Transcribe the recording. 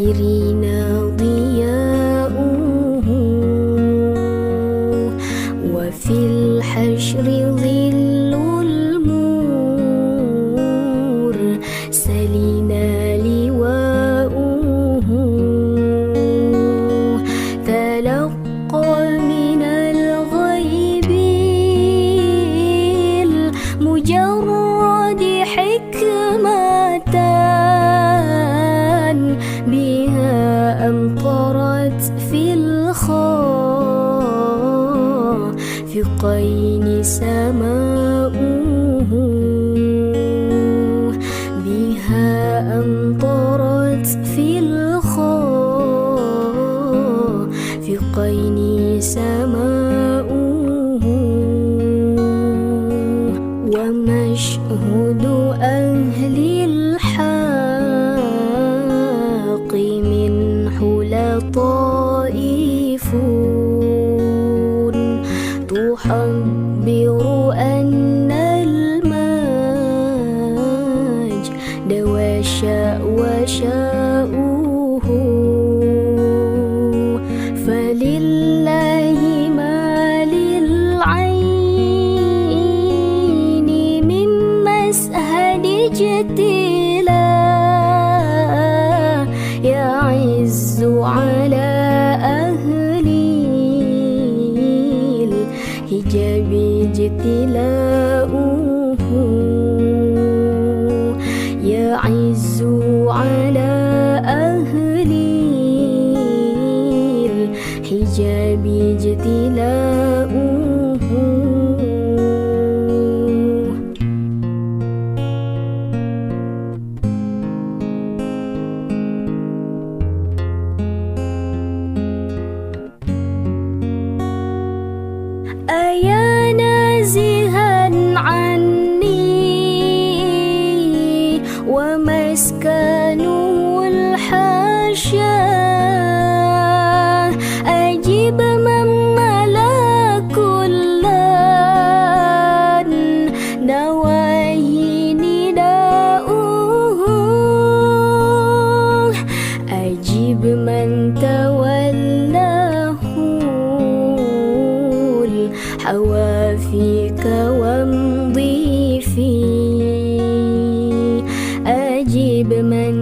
السائرين ضياؤه، وفي الحشر ظل المرسلين لواؤه. تلقى من الغيب المجرد حكمة بها أمطرت في الخافقين سماؤه. بها أمطرت في الخافقين سماؤه. ومشهد أهل الحق من حلى طائف تحبر أن المجد وشاؤه. فلله ما للعين من مسهد اجتلاء يعز على أهل الحجاب اجتلاؤه. يعز على أهل الحجاب اجتلاؤه. أيا نازها عني ومسكنه الحاشا، أجيب من ملا كل نواهي نداؤه. أجيب من تولاه حوافيك وامضي فيه. أجيب من